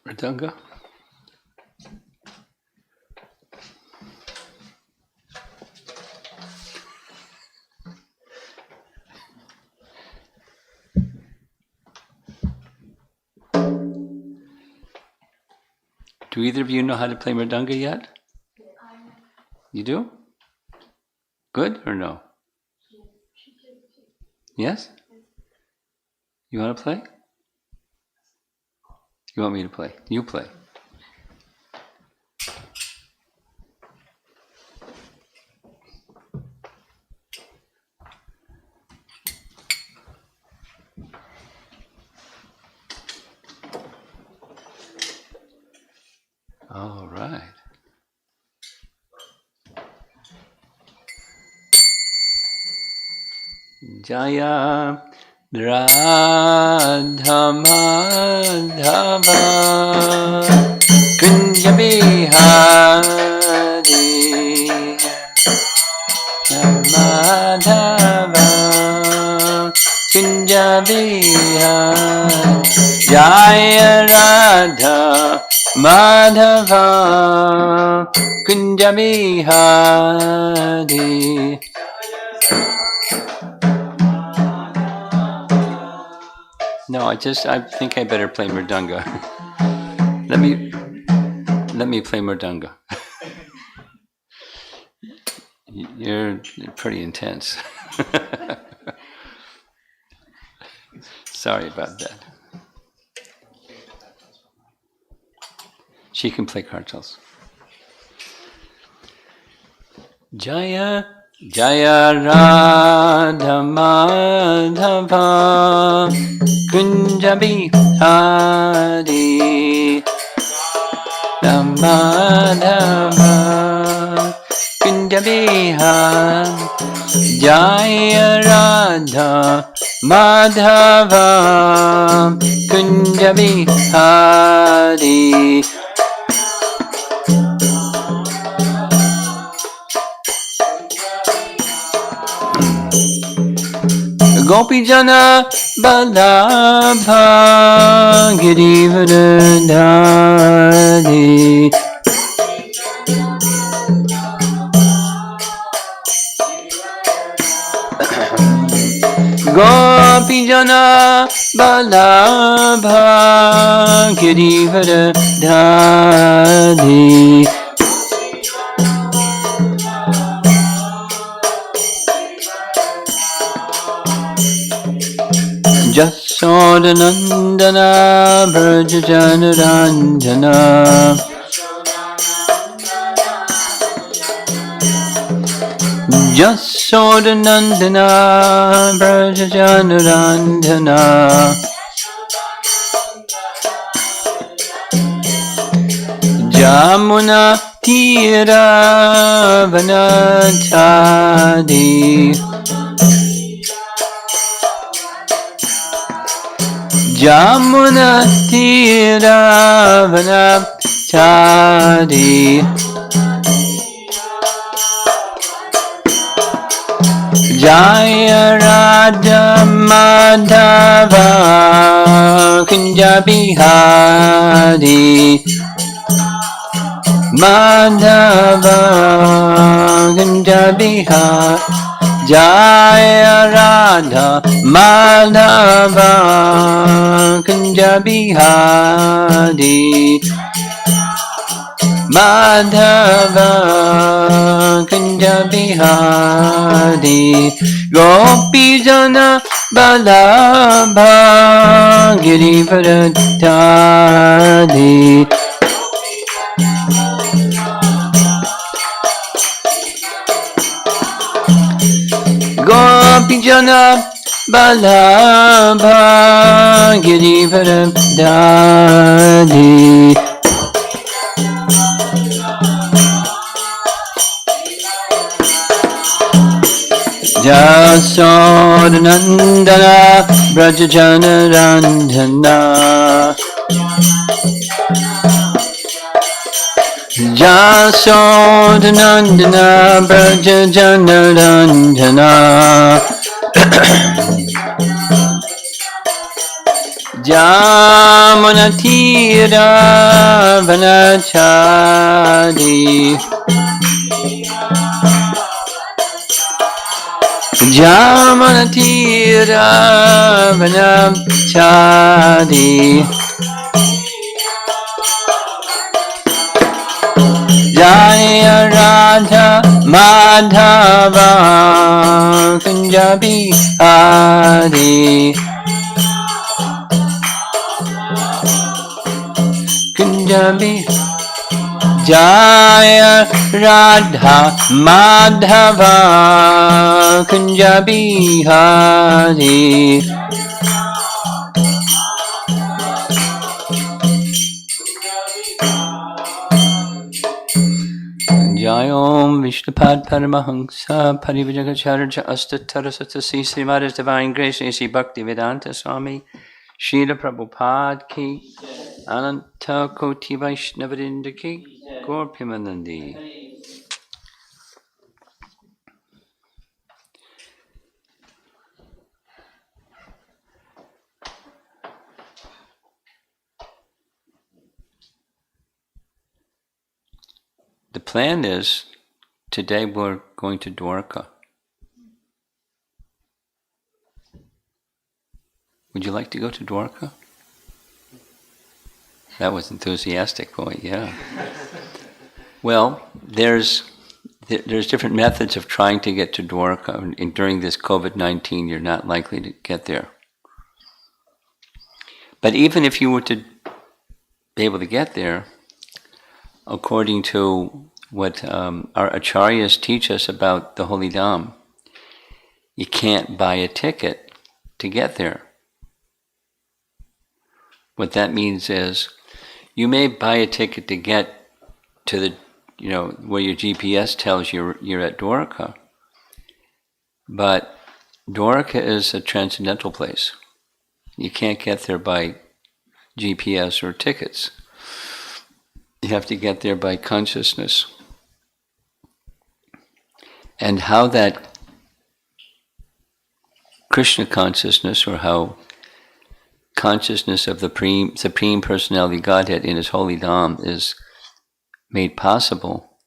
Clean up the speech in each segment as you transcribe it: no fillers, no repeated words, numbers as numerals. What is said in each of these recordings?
Mridanga? Do either of you know how to play Mridanga yet? You do? Good or no? Yes? You want to play? You want me to play? You play. All right. Jaya Radha Madhava Kunja Bihari Madhava Kunja Bihari Jaya Radha Madhava Kunja Bihari. No, I think I better play Mridanga. Let me play Mridanga. You're pretty intense. Sorry about that. She can play cartels. Jaya Jaya Radha Madhava Kunja Bihari Madhava Kunja Bihari Jaya Radha Madhava Kunja Bihari. Gopi Jana Balabha Girivardhari Gopi Jana Balabha Girivardhari Jasodanandana Brajajanaranjana Jasodanandana Brajajanaranjana Jamuna Tira Vanachadi Jamuna Tira Vanachadi Jaya Radha Madhava Kunja Bihari Madhava Kunja Bihari Jaya Radha Madhava Kunja Bihari Madhava Kunja Bihari Gopi Jana Balabha Girivardhari Gopi Jana Balabha Girivardhari Jasodanandana Brajajanaranjana Jasodanandana Brajajanaranjana Jam Jamunatira vanachadi. Jamunatira vanachadi. Jaya Radha Madhava Kunjabi Hari. Kunjabi Jaya Radha Madhava Kunjabi Hari. Jayom Vishnupad Paramahamsa Parivajagacharya Astatarasatasi Srimada's Divine Grace A.C. Bhaktivedanta Swami Srila Prabhupada Ki Ananta Koti Vaishnavadinda Ki Gaur Pimanandi. The plan is, today we're going to Dwaraka. Would you like to go to Dwaraka? That was enthusiastic, boy, yeah. Well, there's different methods of trying to get to Dwaraka. And during this COVID-19, you're not likely to get there. But even if you were to be able to get there, according to what our acharyas teach us about the Holy Dham, you can't buy a ticket to get there. What that means is, you may buy a ticket to get to the, where your GPS tells you you're at Dwaraka, but Dwaraka is a transcendental place. You can't get there by GPS or tickets. You have to get there by consciousness. And how that Krishna consciousness, or how consciousness of the Supreme Personality Godhead in His Holy Dham is made possible,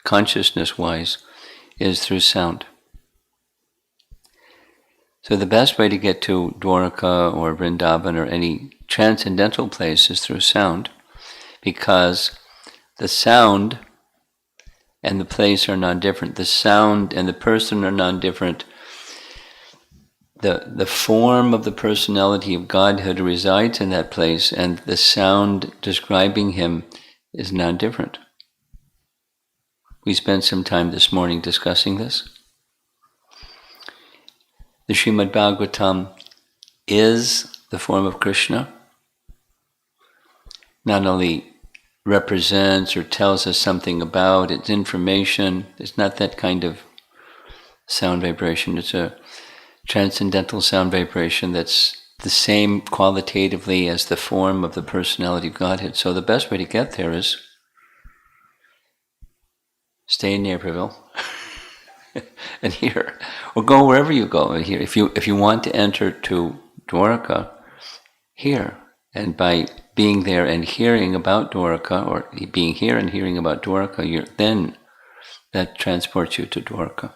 consciousness-wise, is through sound. So the best way to get to Dwaraka or Vrindavan or any transcendental place is through sound, because the sound and the place are non-different. The sound and the person are non-different. The form of the personality of Godhead resides in that place, and the sound describing Him is non-different. We spent some time this morning discussing this. The Srimad Bhagavatam is the form of Krishna. Not only represents or tells us something about its information, it's not that kind of sound vibration. It's a transcendental sound vibration that's the same qualitatively as the form of the personality of Godhead. So the best way to get there is stay in Naperville and hear, or go wherever you go and hear. If you want to enter to Dwaraka, hear. And by being there and hearing about Dwaraka, or being here and hearing about Dwaraka, then that transports you to Dwaraka.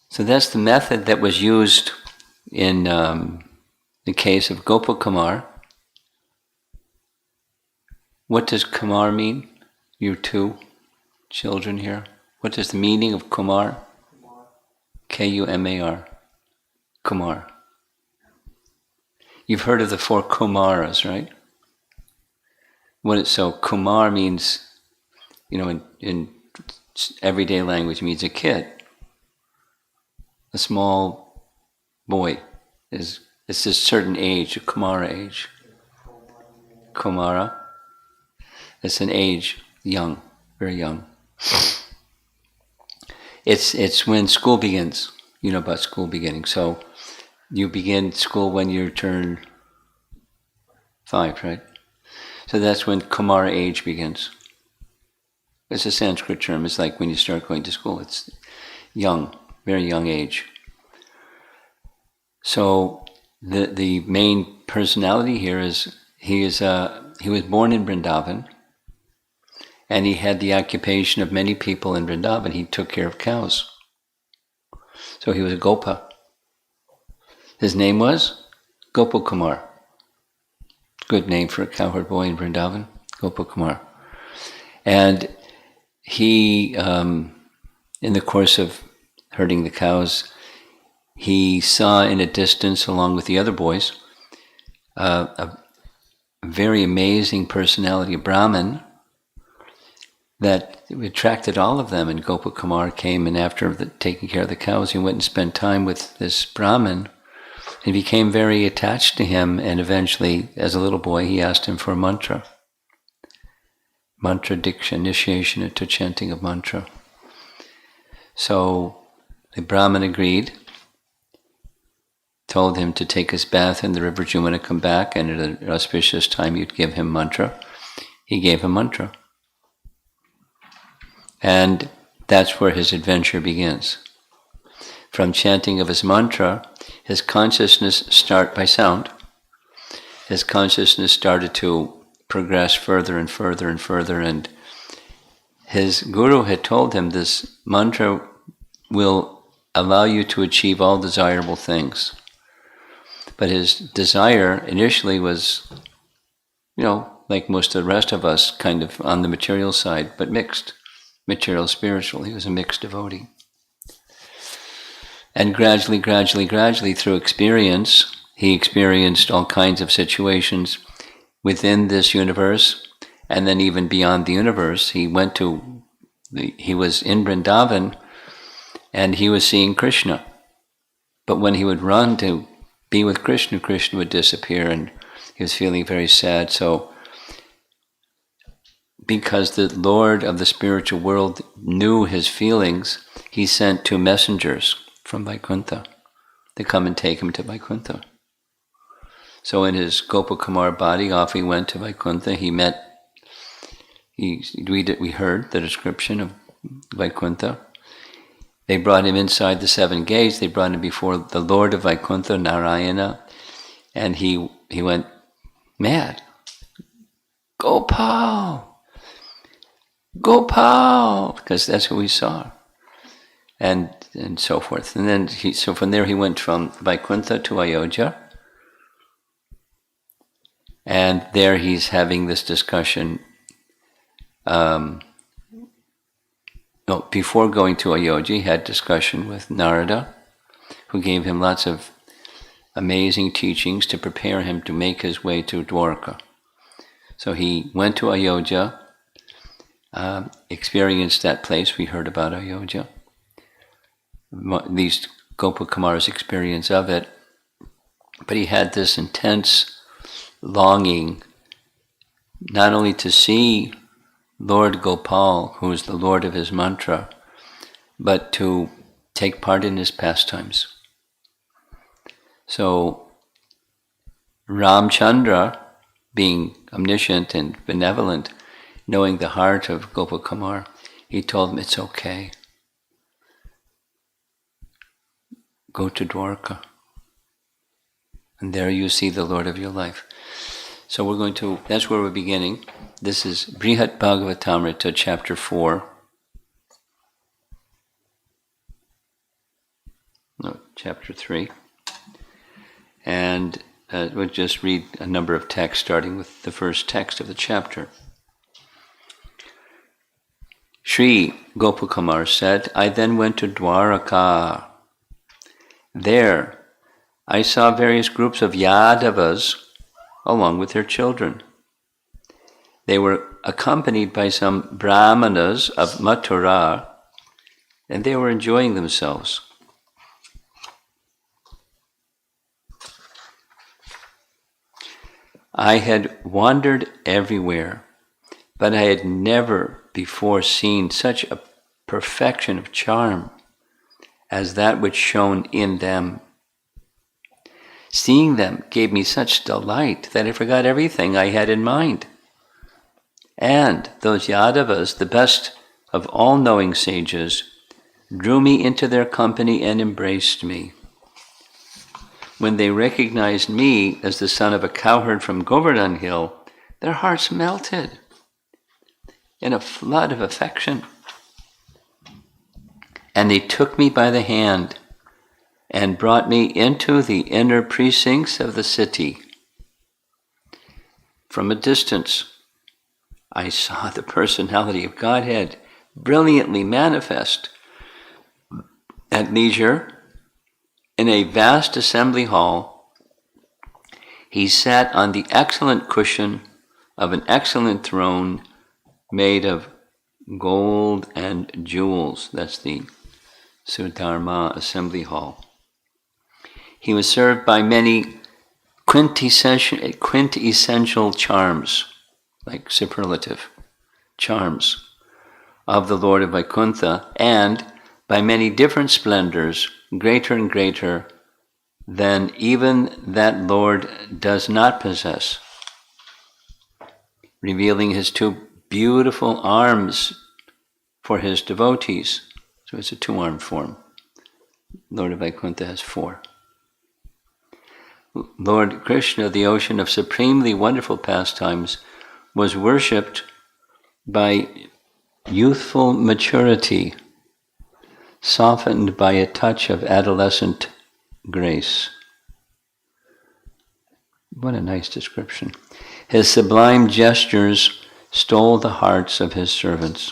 So that's the method that was used in the case of Gopa Kumar. What does Kumar mean? You two children here. What is the meaning of Kumar? Kumar. Kumar. You've heard of the 4 Kumaras, right? So Kumar means, in everyday language, means a kid. A small boy. It's a certain age, a Kumara age. Kumara. It's an age, young, very young. It's when school begins. You know about school beginning. So you begin school when you turn 5, right? So that's when Kumara age begins. It's a Sanskrit term. It's like when you start going to school. It's young, very young age. So the main personality here is he was born in Vrindavan, and he had the occupation of many people in Vrindavan. He took care of cows. So he was a Gopa. His name was Gopa Kumar. Good name for a cowherd boy in Vrindavan, Gopa Kumar. And he, in the course of herding the cows, he saw in a distance, along with the other boys, a very amazing personality, a Brahmin, that attracted all of them. And Gopa Kumar came, and after taking care of the cows, he went and spent time with this Brahmin, and became very attached to him. And eventually, as a little boy, he asked him for a mantra diksha, initiation into chanting of mantra. So the Brahmin agreed, told him to take his bath in the river Jumuna, come back, and at an auspicious time you'd give him mantra. He gave him mantra. And that's where his adventure begins. From chanting of his mantra, his consciousness started by sound. His consciousness started to progress further and further and further, and his guru had told him this mantra will allow you to achieve all desirable things. But his desire initially was, like most of the rest of us, kind of on the material side, but mixed. Material, spiritual. He was a mixed devotee. And gradually, through experience, he experienced all kinds of situations within this universe, and then even beyond the universe. He was in Vrindavan, and he was seeing Krishna. But when he would run to be with Krishna, Krishna would disappear, and he was feeling very sad. So, because the Lord of the spiritual world knew his feelings, he sent 2 messengers from Vaikuntha to come and take him to Vaikuntha. So in his Gopa Kumar body, off he went to Vaikuntha. We heard the description of Vaikuntha. They brought him inside the 7 gates. They brought him before the Lord of Vaikuntha, Narayana, and he went mad. Gopal! Because that's who he saw. And so forth. And then so from there he went from Vaikuntha to Ayodhya. And there he's having this discussion. Before going to Ayodhya, he had discussion with Narada, who gave him lots of amazing teachings to prepare him to make his way to Dwaraka. So he went to Ayodhya, experienced that place. We heard about Ayodhya, at least Gopa Kumar's experience of it. But he had this intense longing not only to see Lord Gopal, who is the Lord of his mantra, but to take part in his pastimes. So Ramchandra, being omniscient and benevolent, knowing the heart of Gopa Kumar, he told him, it's okay. Go to Dwaraka. And there you see the Lord of your life. So that's where we're beginning. This is Brihat Bhagavatamrita, chapter 4. No, chapter 3. And we'll just read a number of texts, starting with the first text of the chapter. Sri Gopakumar said, I then went to Dwaraka. There, I saw various groups of Yadavas along with their children. They were accompanied by some Brahmanas of Mathura, and they were enjoying themselves. I had wandered everywhere, but I had never before seen such a perfection of charm as that which shone in them. Seeing them gave me such delight that I forgot everything I had in mind. And those Yadavas, the best of all knowing sages, drew me into their company and embraced me. when they recognized me as the son of a cowherd from Govardhan Hill, their hearts melted in a flood of affection. And they took me by the hand and brought me into the inner precincts of the city. From a distance, I saw the personality of Godhead brilliantly manifest. At leisure, in a vast assembly hall, he sat on the excellent cushion of an excellent throne made of gold and jewels. That's the Sudharma Assembly Hall. He was served by many quintessential charms, like superlative charms, of the Lord of Vaikuntha, and by many different splendors, greater and greater than even that Lord does not possess, revealing his two beautiful arms for his devotees. So it's a two-armed form. Lord of Vaikuntha has four. Lord Krishna, the ocean of supremely wonderful pastimes, was worshipped by youthful maturity, softened by a touch of adolescent grace. What a nice description. His sublime gestures stole the hearts of his servants.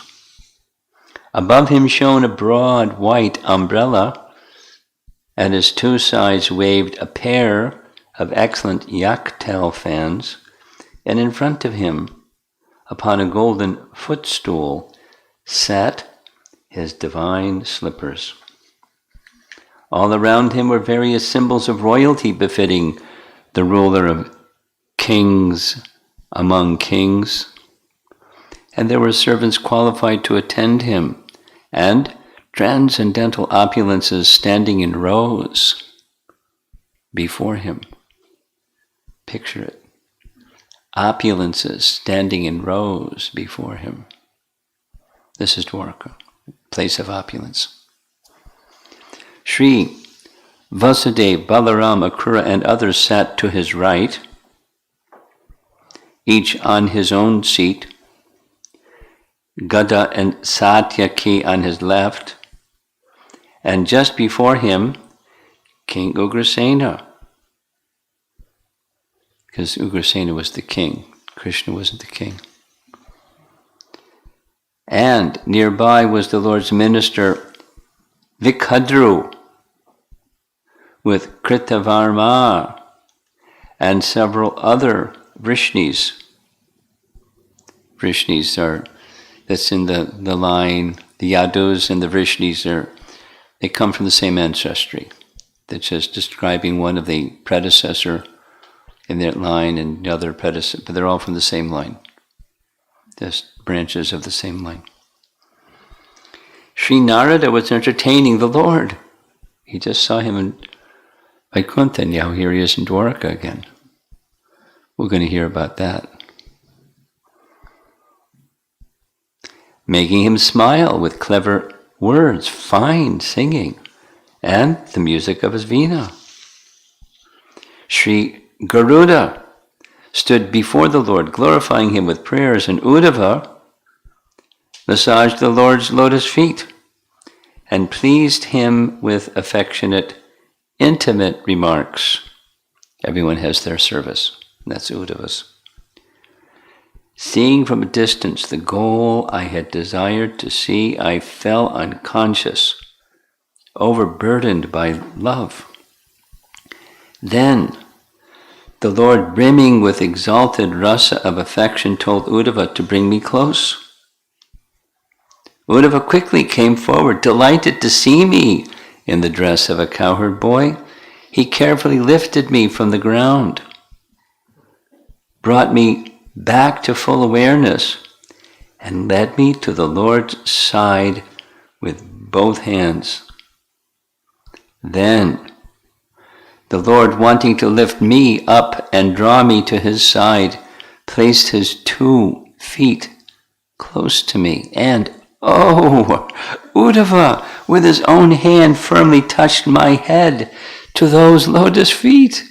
Above him shone a broad white umbrella. At his two sides waved a pair of excellent yak-tail fans, and in front of him, upon a golden footstool, sat his divine slippers. All around him were various symbols of royalty befitting the ruler of kings among kings, and there were servants qualified to attend him, and transcendental opulences standing in rows before him. Picture it. Opulences standing in rows before him. This is Dwaraka, place of opulence. Shri Vasudeva, Balaram, Akrura, and others sat to his right, each on his own seat, Gada and Satyaki on his left, and just before him, King Ugrasena. Because Ugrasena was the king, Krishna wasn't the king. And nearby was the Lord's minister, Vikadru, with Kritavarma and several other Vrishnis. Vrishnis are, that's in the line, the Yadus and the Vrishnis they come from the same ancestry. That's just describing one of the predecessor in that line and the other predecessor, but they're all from the same line. Just branches of the same line. Sri Narada was entertaining the Lord. He just saw him in Vaikuntha, and now here he is in Dwaraka again. We're going to hear about that. Making him smile with clever words, fine singing, and the music of his veena. Sri Garuda stood before the Lord, glorifying him with prayers, and Uddhava massaged the Lord's lotus feet and pleased him with affectionate, intimate remarks. Everyone has their service. That's Uddhava's. Seeing from a distance the goal I had desired to see, I fell unconscious, overburdened by love. Then the Lord, brimming with exalted rasa of affection, told Uddhava to bring me close. Uddhava quickly came forward, delighted to see me in the dress of a cowherd boy. He carefully lifted me from the ground, brought me back to full awareness, and led me to the Lord's side with both hands. Then the Lord, wanting to lift me up and draw me to his side, placed his 2 feet close to me, and Uddhava, with his own hand, firmly touched my head to those lotus feet.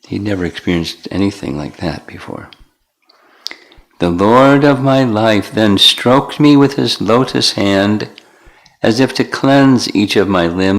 He'd never experienced anything like that before. The Lord of my life then stroked me with his lotus hand as if to cleanse each of my limbs